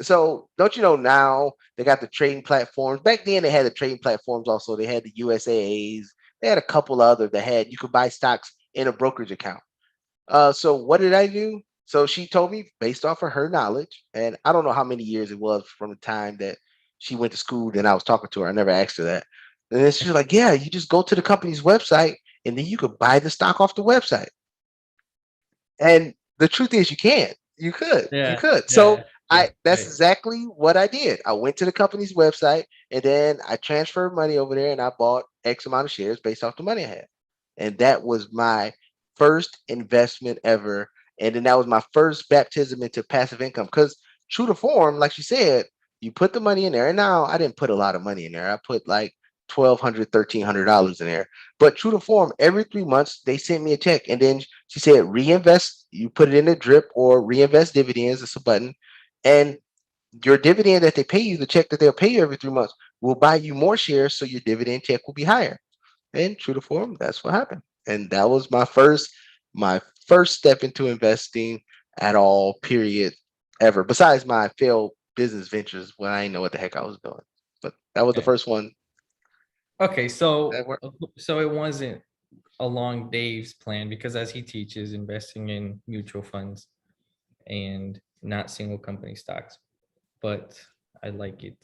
B: so don't you know now they got the trading platforms. Back then they had the trading platforms also. They had the USAAs. They had a couple other that had you could buy stocks in a brokerage account. So what did I do? So she told me based off of her knowledge, and I don't know how many years it was from the time that she went to school. Then I was talking to her. I never asked her that. And then she's like, "Yeah, you just go to the company's website, and then you could buy the stock off the website." And the truth is, you can. You could. You
A: Yeah,
B: could. So
A: yeah, yeah.
B: that's
A: Right.
B: exactly what I did. I went to the company's website, and then I transferred money over there, and I bought X amount of shares based off the money I had. And that was my first investment ever. And then that was my first baptism into passive income. Because true to form, like you said, you put the money in there. And now I didn't put a lot of money in there. I put like $1,200, $1,300 in there. But true to form, every 3 months they sent me a check, and then she said reinvest. You put it in a drip or reinvest dividends. It's a button, and your dividend that they pay you, the check that they'll pay you every 3 months, will buy you more shares, so your dividend check will be higher. And true to form, that's what happened. And that was my first step into investing at all, period, ever. Besides my failed business ventures when I didn't know what the heck I was doing. But that was the
A: Okay.
B: first one
A: Okay.
B: that
A: So
B: worked.
A: so it wasn't along Dave's plan because as he teaches investing in mutual funds and not single company stocks, but I like it.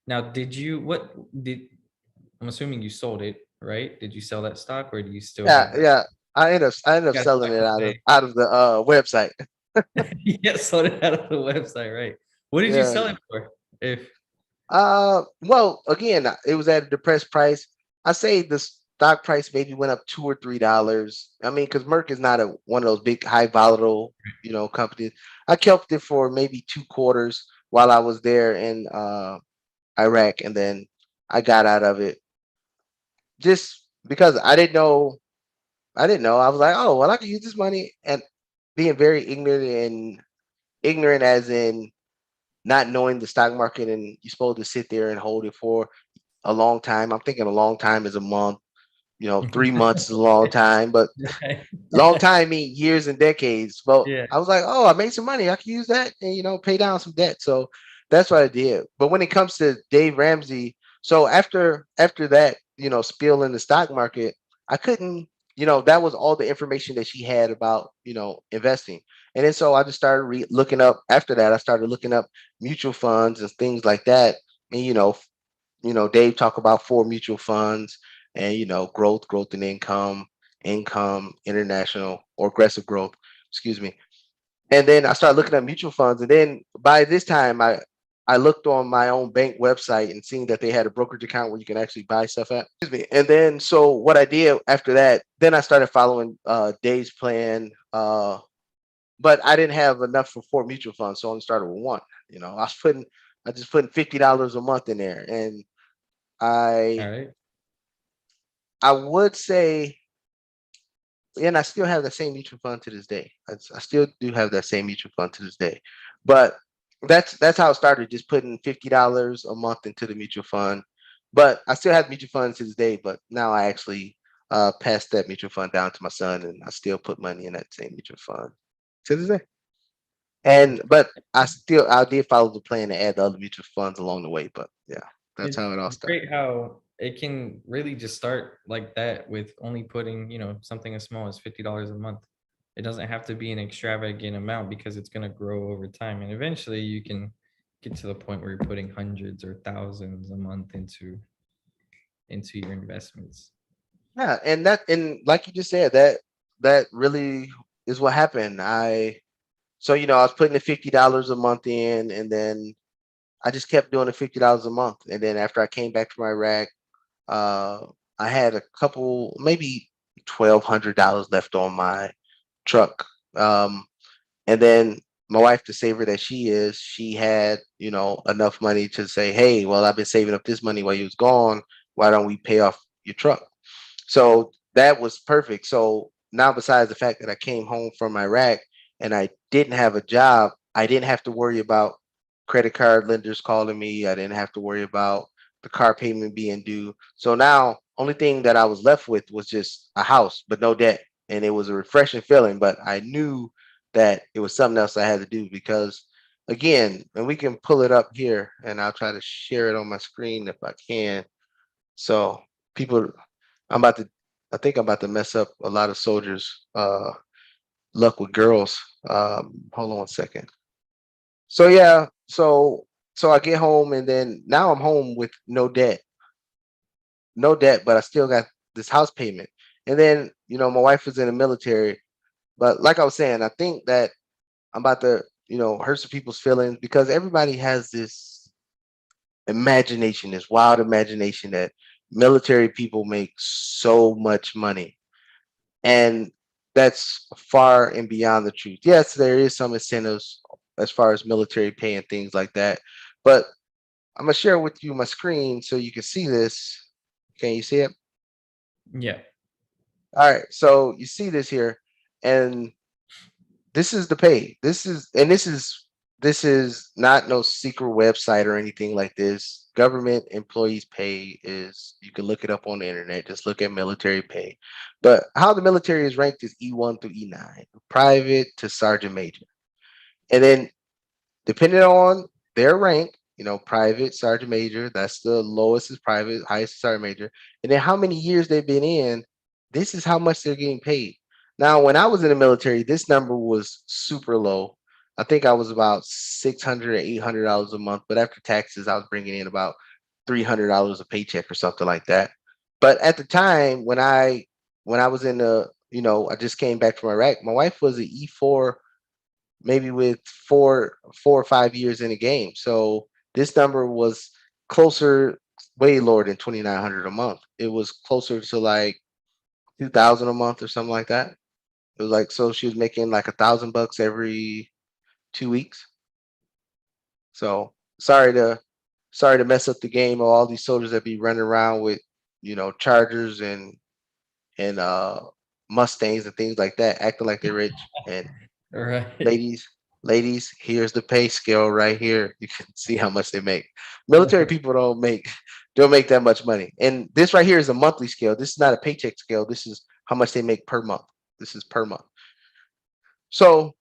A: Now, did you what did I'm assuming you sold it, right? Did you sell that stock or do you still
B: Yeah,
A: have that?
B: yeah. I ended up
A: Got
B: selling
A: stuck
B: it
A: with
B: out of the website.
A: the yeah, sold it out of the website, right? What did you
B: Yeah.
A: sell it for? If
B: Well, again, it was at a depressed price. I say the stock price maybe went up $2 or $3. I mean, because Merck is not a one of those big high volatile, companies. I kept it for maybe 2 quarters while I was there in Iraq, and then I got out of it just because I didn't know. I didn't know. I was like, oh well, I can use this money, and being very ignorant as in not knowing the stock market, and you're supposed to sit there and hold it for a long time. I'm thinking a long time is a month. 3 months is a long time, but
A: right.
B: long time mean years and decades. Well,
A: Yeah.
B: I was like, oh, I made some money. I can use that and pay down some debt. So that's what I did. But when it comes to Dave Ramsey, so after that, spill in the stock market, I couldn't, that was all the information that she had about, investing. And then so I just started looking up after that, I started looking up mutual funds and things like that. And Dave talk about four mutual funds and growth and income, international or aggressive growth, excuse me. And then I started looking at mutual funds, and then by this time I looked on my own bank website and seeing that they had a brokerage account where you can actually buy stuff at. Excuse me. And then so what I did after that, then I started following Dave's plan. But I didn't have enough for four mutual funds, so I only started with one. I just putting $50 a month in there, and
A: All
B: I
A: right.
B: I would say, and I still have the same mutual fund to this day. I still do have that same mutual fund to this day, but that's how it started. Just putting $50 a month into the mutual fund, but I still have mutual funds to this day. But now I actually passed that mutual fund down to my son, and I still put money in that same mutual fund to this day. And but I did follow the plan to add the other mutual funds along the way. But yeah, that's how it all
A: It's
B: started.
A: great how it can really just start like that with only putting, something as small as $50 a month. It doesn't have to be an extravagant amount because it's going to grow over time. And eventually you can get to the point where you're putting hundreds or thousands a month into your investments.
B: Yeah, and like you just said, that really is what happened. I was putting the $50 a month in, and then I just kept doing the $50 a month. And then after I came back from Iraq, uh, I had a couple, maybe $1,200 left on my truck. Um, and then my wife, the saver that she is, she had, enough money to say, hey, well, I've been saving up this money while you was gone. Why don't we pay off your truck? So that was perfect. So now, besides the fact that I came home from Iraq and I didn't have a job, I didn't have to worry about credit card lenders calling me. I didn't have to worry about the car payment being due. So now, only thing that I was left with was just a house, but no debt. And it was a refreshing feeling. But I knew that it was something else I had to do because, again, and we can pull it up here, and I'll try to share it on my screen if I can. So people I'm about to I think I'm about to mess up a lot of soldiers' luck with girls. Hold on one second. So yeah, so I get home, and then now I'm home with no debt. No debt, but I still got this house payment. And then, my wife was in the military. But like I was saying, I think that I'm about to, hurt some people's feelings because everybody has this imagination, this wild imagination that military people make so much money. And that's far and beyond the truth. Yes, there is some incentives as far as military pay and things like that. But I'm gonna share with you my screen so you can see this. Can you see it?
A: Yeah.
B: All right. So you see this here, and this is the pay. This is not no secret website or anything like this. Government employees pay is, you can look it up on the internet. Just look at military pay. But how the military is ranked is E1 through E9, private to sergeant major. And then depending on their rank, private, sergeant major, that's the lowest is private, highest is sergeant major. And then how many years they've been in, this is how much they're getting paid. Now, when I was in the military, this number was super low. I think I was about 600 or $800 a month, but after taxes, I was bringing in about $300 a paycheck or something like that. But at the time when I was in I just came back from Iraq. My wife was an E4, maybe with four or 5 years in a game. So this number was closer, way lower than 2,900 a month. It was closer to like 2,000 a month or something like that. It was like, so she was making like $1,000 every 2 weeks. So sorry to mess up the game of all these soldiers that be running around with Chargers and Mustangs and things like that, acting like they're rich. And
A: Right.
B: ladies, ladies, here's the pay scale right here. You can see how much they make. Military people don't make that much money. And this right here is a monthly scale. This is not a paycheck scale. This is how much they make per month. This is per month. So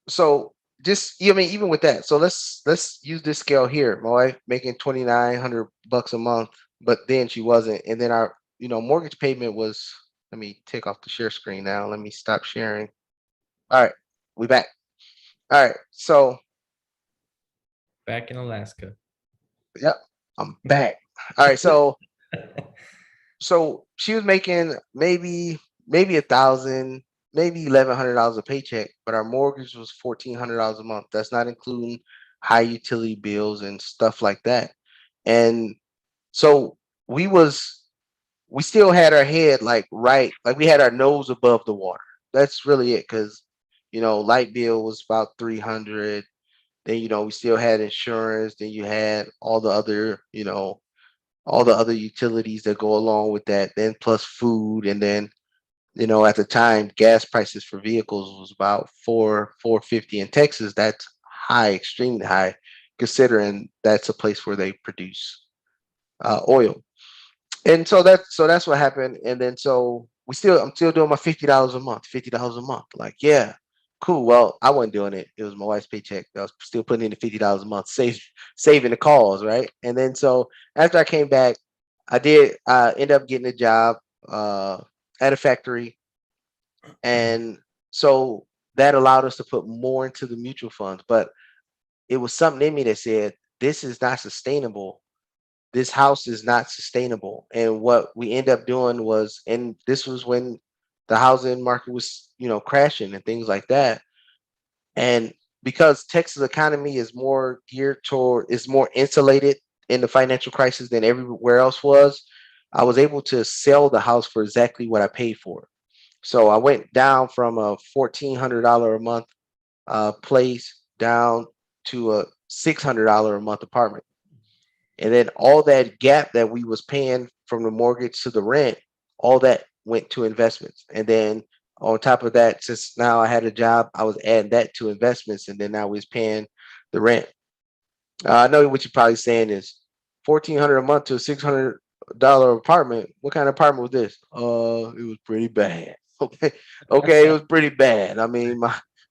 B: so just, I mean, even with that, so let's use this scale here. My wife making $2,900 a month, but then she wasn't. And then our mortgage payment was, let me take off the share screen now. Let me stop sharing. All right, we back. All right, so
A: Back in Alaska.
B: yep, I'm back. All right, so she was making maybe 1,000, maybe $1,100 a paycheck, but our mortgage was $1,400 a month. That's not including high utility bills and stuff like that. And so we was we still had our head like right, like we had our nose above the water. That's really it, because light bill was about 300. Then we still had insurance. Then you had all the other utilities that go along with that, then plus food. And then at the time, gas prices for vehicles was about 450 in Texas. That's high, extremely high, considering that's a place where they produce oil. And so that's what happened. And then so I'm still doing my $50 a month, $50 a month. Like, yeah, cool. Well, I wasn't doing it. It was my wife's paycheck. I was still putting in the $50 a month, saving the calls, right? And then so after I came back, I did end up getting a job uh at a factory. And so that allowed us to put more into the mutual funds. But it was something in me that said, this is not sustainable. This house is not sustainable. And what we end up doing was, and this was when the housing market was, crashing and things like that. And because Texas economy is more geared toward, is more insulated in the financial crisis than everywhere else was, I was able to sell the house for exactly what I paid for it. So I went down from a $1,400 a month place down to a $600 a month apartment. And then all that gap that we was paying from the mortgage to the rent, all that went to investments. And then on top of that, since now I had a job, I was adding that to investments, and then now we was paying the rent. I know what you're probably saying is 1,400 a month to a $600 apartment. What kind of apartment was this? It was pretty bad. Okay, okay, it was pretty bad. I mean,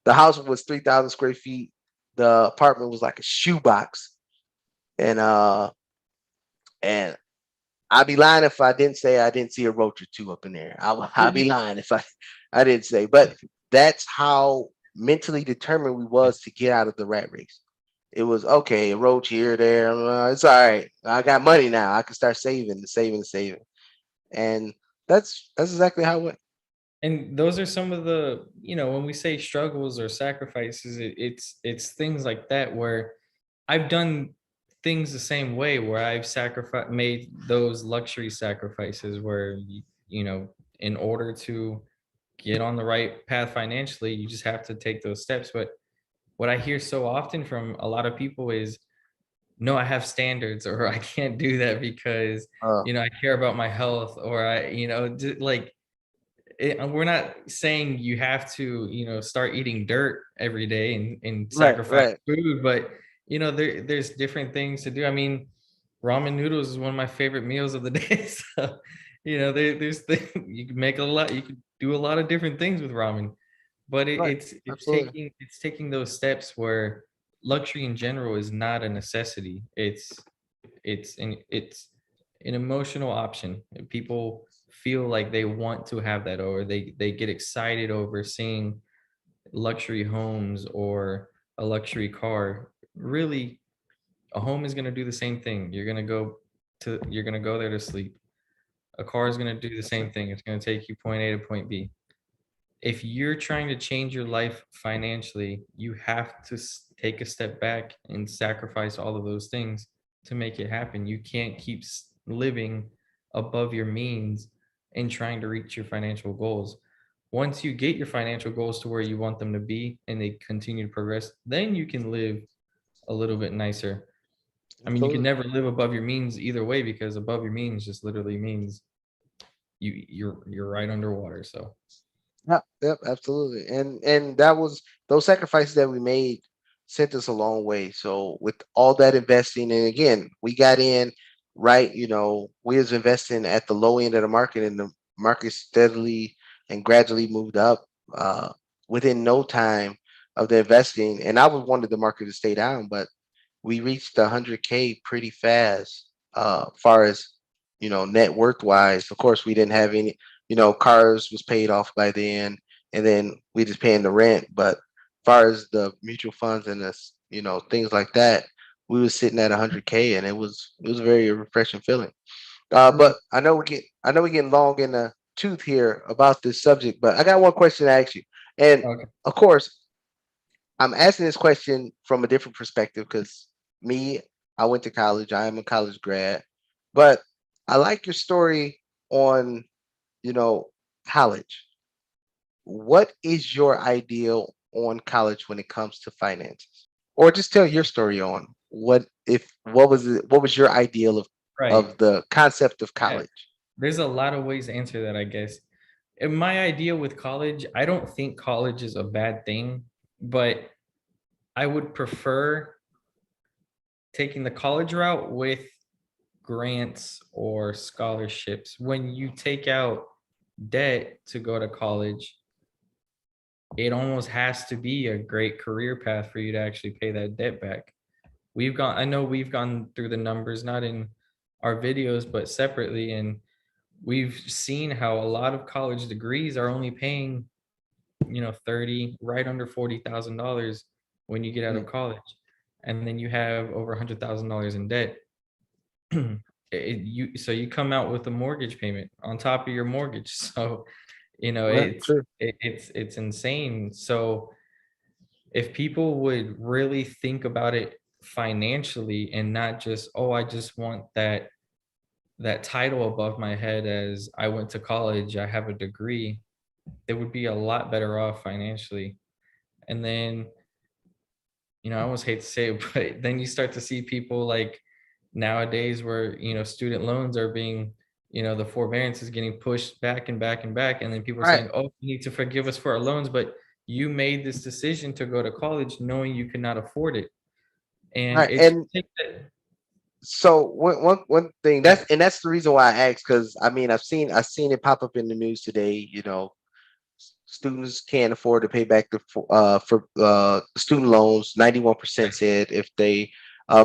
B: the house was 3,000 square feet. The apartment was like a shoebox, and and I'd be lying if I didn't say I didn't see a roach or two up in there. I'd be lying if I didn't say. But that's how mentally determined we was to get out of the rat race. It was okay, a roach here, there. It's all right. I got money now. I can start saving. And that's exactly how it went.
A: And those are some of the, when we say struggles or sacrifices, it's things like that where I've done things the same way, where I've sacrificed, made those luxury sacrifices where in order to get on the right path financially, you just have to take those steps. But what I hear so often from a lot of people is no, I have standards, or I can't do that because,
B: Uh,
A: I care about my health, or like, we're not saying you have to, start eating dirt every day and
B: right,
A: sacrifice
B: right,
A: food, but there's different things to do. I mean, ramen noodles is one of my favorite meals of the day. So, there's you can make a lot, you can do a lot of different things with ramen, but
B: right.
A: it's
B: Absolutely.
A: taking those steps where luxury in general is not a necessity. It's an emotional option. People feel like they want to have that, or they get excited over seeing luxury homes or a luxury car. Really, a home is going to do the same thing. You're going to go there to sleep. A car is going to do the
B: That's
A: same
B: it.
A: thing. It's going to take you point A to point B. If you're trying to change your life financially, you have to take a step back and sacrifice all of those things to make it happen. You can't keep living above your means and trying to reach your financial goals. Once you get your financial goals to where you want them to be and they continue to progress, then you can live a little bit nicer. I mean, you can
B: Absolutely.
A: never live above your means either way, because above your means just literally means you're right underwater. So
B: Yep, yep, absolutely. And that was those sacrifices that we made sent us a long way. So with all that investing, and again, we got in right, we was investing at the low end of the market, and the market steadily and gradually moved up within no time of the investing. And I would wanted the market to stay down, but we reached 100K pretty fast. Far as net worth wise, of course, we didn't have any. Cars was paid off by then, and then we just paying the rent. But far as the mutual funds and this, things like that, we was sitting at 100K, and it was a very refreshing feeling.
A: true.
B: But I know we're getting long in the tooth here about this subject, but I got one question to ask you, and
A: Okay.
B: of course, I'm asking this question from a different perspective because me, I went to college. I am a college grad, but I like your story on, you know, college. What is your ideal on college when it comes to finances? Or just tell your story on what was your ideal of
A: Right.
B: the concept of
A: Yeah.
B: college?
A: There's a lot of ways to answer that, I guess. In my idea with college, I don't think college is a bad thing, but I would prefer taking the college route with grants or scholarships. When you take out debt to go to college, it almost has to be a great career path for you to actually pay that debt back. I know we've gone through the numbers, not in our videos, but separately, and we've seen how a lot of college degrees are only paying, 30, right under $40,000 when you get out
B: Mm,
A: of college. And then you have over $100,000 in debt. So you come out with a mortgage payment on top of your mortgage. So,
B: right, true.
A: it's insane. So if people would really think about it financially and not just, oh, I just want that title above my head as I went to college, I have a degree, they would be a lot better off financially. And then, I almost hate to say it, but then you start to see people like nowadays where, student loans are being, the forbearance is getting pushed back and back and back. And then people are
B: Right,
A: saying, oh, you need to forgive us for our loans. But you made this decision to go to college knowing you could not afford it. And
B: right.
A: it's
B: And
A: take that.
B: so one thing
A: Yeah,
B: that's the reason why I asked, because I mean I've seen it pop up in the news today. Students can't afford to pay back for student loans. 91%
A: right,
B: said if they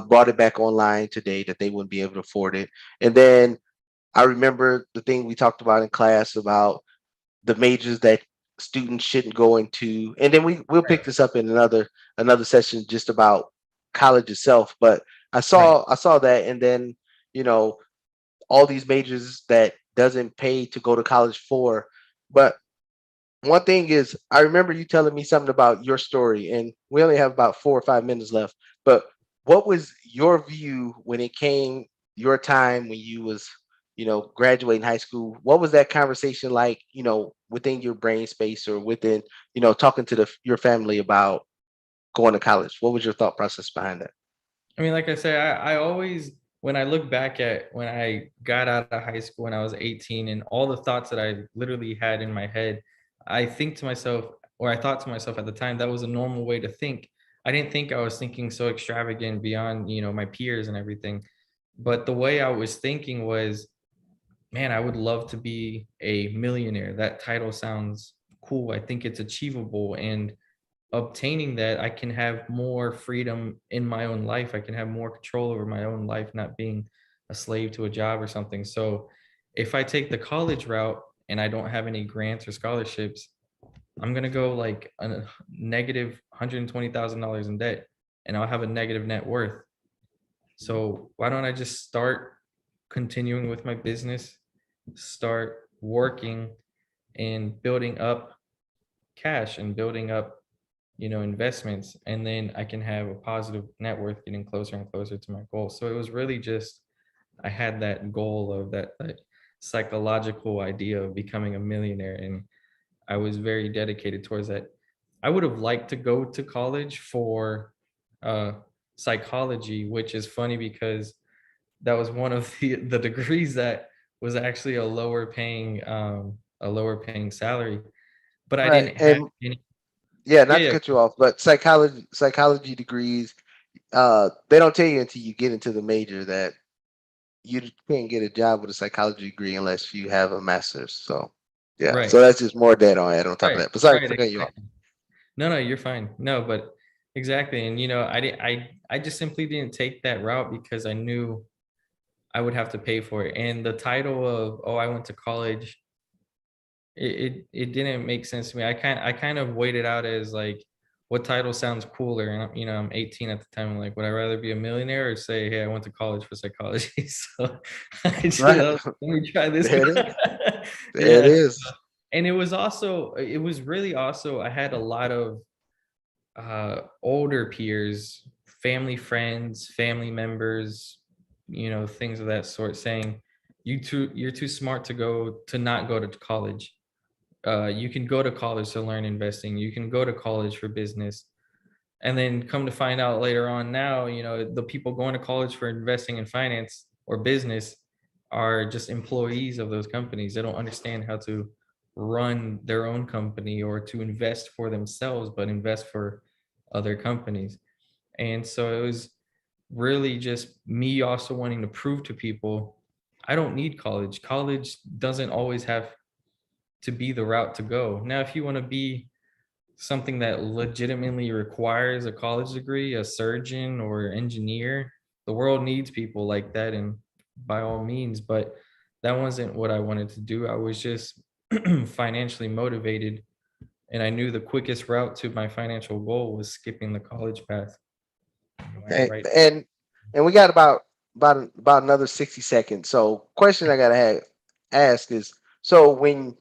B: brought it back online today that they wouldn't be able to afford it. And then I remember the thing we talked about in class about the majors that students shouldn't go into, and then we'll
A: right,
B: pick this up in another session just about college itself. But I
A: right,
B: saw I saw that, and then you know all these majors that doesn't pay to go to college for. But one thing is, I remember you telling me something about your story, and we only have about 4 or 5 minutes left. But what was your view when it came your time when you was, graduating high school? What was that conversation like, within your brain space or within, talking to your family about going to college? What was your thought process behind that?
A: I mean, like I said, I always, when I look back at when I got out of high school when I was 18 and all the thoughts that I literally had in my head, I think to myself, or I thought to myself at the time, that was a normal way to think. I didn't think I was thinking so extravagant beyond, my peers and everything. But the way I was thinking was, man, I would love to be a millionaire. That title sounds cool. I think it's achievable. And obtaining that, I can have more freedom in my own life. I can have more control over my own life, not being a slave to a job or something. So if I take the college route and I don't have any grants or scholarships, I'm gonna go like a negative $120,000 in debt and I'll have a negative net worth. So why don't I just start continuing with my business, start working and building up cash and building up, investments, and then I can have a positive net worth getting closer and closer to my goal. So it was really just I had that goal of that psychological idea of becoming a millionaire, and I was very dedicated towards that. I would have liked to go to college for uh, psychology, which is funny because that was one of the degrees that was actually a lower paying salary, but I
B: Right.
A: didn't have
B: And
A: any.
B: yeah,
A: Yeah,
B: not to
A: yeah,
B: cut you off, but psychology degrees, they don't tell you until you get into the major that you can't get a job with a psychology degree unless you have a master's. So yeah,
A: right,
B: so that's just more dead on add on top of
A: right,
B: that. But sorry
A: right,
B: for cutting you off.
A: exactly. No, no, you're fine. No, but exactly, and I just simply didn't take that route because I knew I would have to pay for it. And the title of, "Oh, I went to college," it didn't make sense to me. I kind of weighed it out as like, what title sounds cooler? And I'm 18 at the time. I'm like, would I rather be a millionaire or say, "Hey, I went to college for psychology"? So
B: Right.
A: let me try this
B: There it
A: one.
B: is. There it
A: Yeah.
B: is.
A: And it was really also, I had a lot of older peers, family friends, family members, things of that sort, saying, you're too smart to not go to college. You can go to college to learn investing. You can go to college for business. And then come to find out later on now, the people going to college for investing in finance or business are just employees of those companies. They don't understand how to run their own company or to invest for themselves, but invest for other companies. And so it was really just me also wanting to prove to people I don't need college. College doesn't always have to be the route to go. Now, if you want to be something that legitimately requires a college degree, a surgeon or engineer, the world needs people like that, and by all means, but that wasn't what I wanted to do. I was just financially motivated, and I knew the quickest route to my financial goal was skipping the college path.
B: Okay.
A: Right.
B: And we got about another 60 seconds. So question I gotta ask is, so when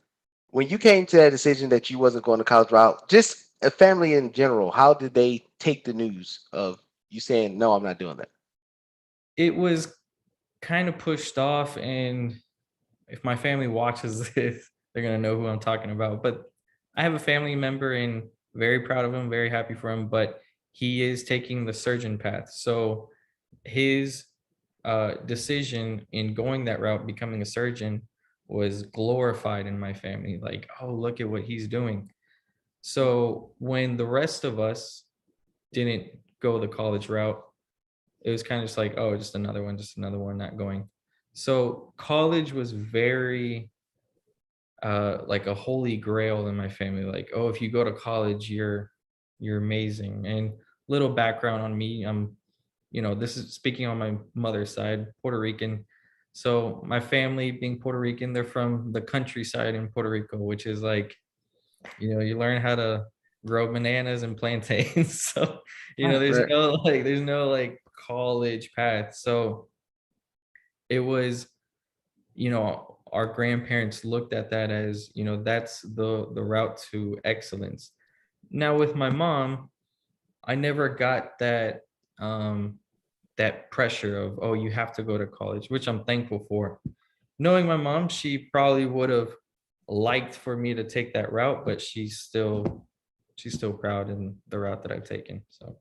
B: you came to that decision that you wasn't going to college route, just a family in general, how did they take the news of you saying no, I'm not doing that?
A: It was kind of pushed off, and if my family watches this, they're gonna know who I'm talking about. But I have a family member and very proud of him, very happy for him, but he is taking the surgeon path. So his decision in going that route, becoming a surgeon, was glorified in my family. Like, oh, look at what he's doing. So when the rest of us didn't go the college route, it was kind of just like, oh, just another one not going. So college was very like a holy grail in my family. Like, oh, if you go to college, you're amazing. And little background on me, this is speaking on my mother's side, Puerto Rican. So my family being Puerto Rican, they're from the countryside in Puerto Rico, which is like, you learn how to grow bananas and plantains. So,
B: Right.
A: there's no like college path. So it was, our grandparents looked at that as, that's the route to excellence. Now with my mom, I never got um that pressure of, oh, you have to go to college, which I'm thankful for. Knowing my mom, she probably would have liked for me to take that route, but she's still proud in the route that I've taken. So